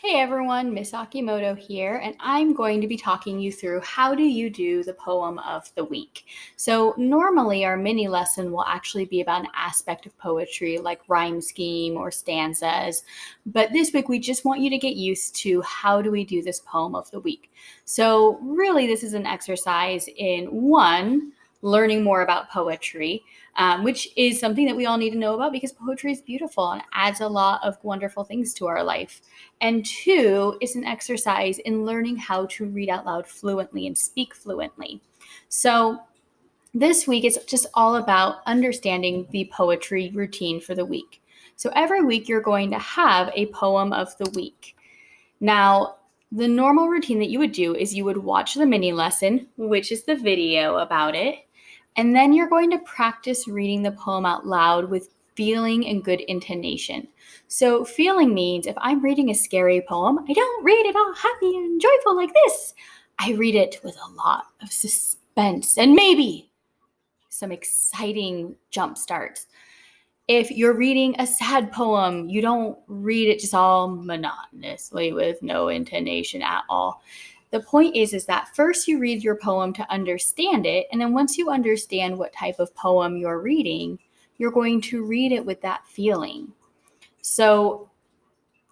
Hey everyone, Miss Akimoto here, and I'm going to be talking you through how do you do the poem of the week. So normally our mini lesson will actually be about an aspect of poetry like rhyme scheme or stanzas, but this week we just want you to get used to how do we do this poem of the week. So really this is an exercise in one, learning more about poetry, which is something that we all need to know about because poetry is beautiful and adds a lot of wonderful things to our life. And two, it's an exercise in learning how to read out loud fluently and speak fluently. So this week, it's just all about understanding the poetry routine for the week. So every week, you're going to have a poem of the week. Now, the normal routine that you would do is you would watch the mini lesson, which is the video about it, and then you're going to practice reading the poem out loud with feeling and good intonation. So, feeling means if I'm reading a scary poem, I don't read it all happy and joyful like this. I read it with a lot of suspense and maybe some exciting jump starts. If you're reading a sad poem, you don't read it just all monotonously with no intonation at all. The point is that first you read your poem to understand it, and then once you understand what type of poem you're reading, you're going to read it with that feeling. So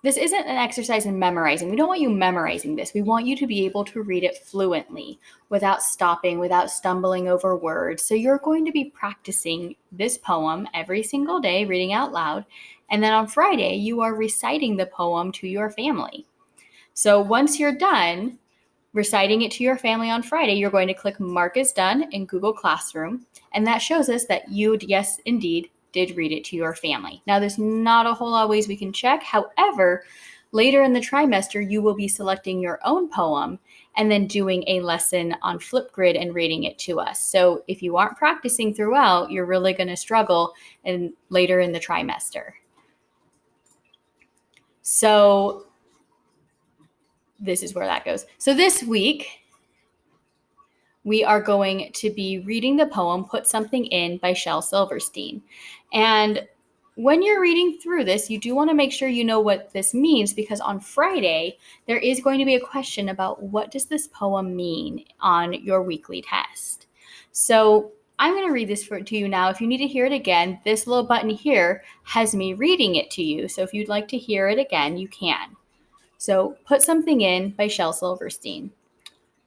this isn't an exercise in memorizing. We don't want you memorizing this. We want you to be able to read it fluently without stopping, without stumbling over words. So you're going to be practicing this poem every single day, reading out loud. And then on Friday, you are reciting the poem to your family. So once you're done reciting it to your family on Friday, you're going to click Mark is done in Google Classroom. And that shows us that you, yes, indeed, did read it to your family. Now, there's not a whole lot of ways we can check. However, later in the trimester, you will be selecting your own poem and then doing a lesson on Flipgrid and reading it to us. So if you aren't practicing throughout, you're really going to struggle later in the trimester. So this is where that goes. So this week, we are going to be reading the poem Put Something In by Shel Silverstein. And when you're reading through this, you do want to make sure you know what this means because on Friday, there is going to be a question about what does this poem mean on your weekly test. So I'm going to read this to you now. If you need to hear it again, this little button here has me reading it to you. So if you'd like to hear it again, you can. So Put Something In by Shel Silverstein.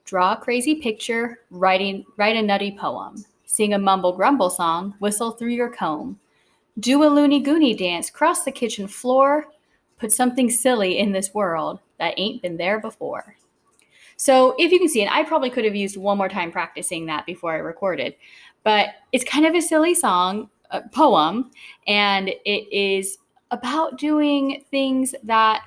Draw a crazy picture, write a nutty poem. Sing a mumble-grumble song, whistle through your comb. Do a loony-goony dance, cross the kitchen floor. Put something silly in this world that ain't been there before. So if you can see, and I probably could have used one more time practicing that before I recorded, but it's kind of a silly poem, and it is about doing things that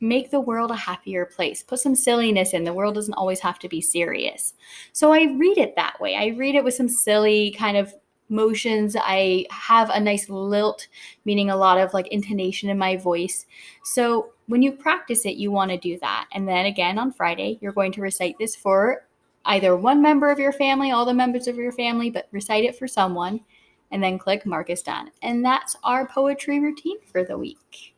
make the world a happier place. Put some silliness in. The world doesn't always have to be serious. So I read it that way. I read it with some silly kind of motions. I have a nice lilt, meaning a lot of like intonation in my voice. So when you practice it, you want to do that. And then again on Friday, you're going to recite this for either one member of your family, all the members of your family, but recite it for someone, and then click Mark is done. And that's our poetry routine for the week.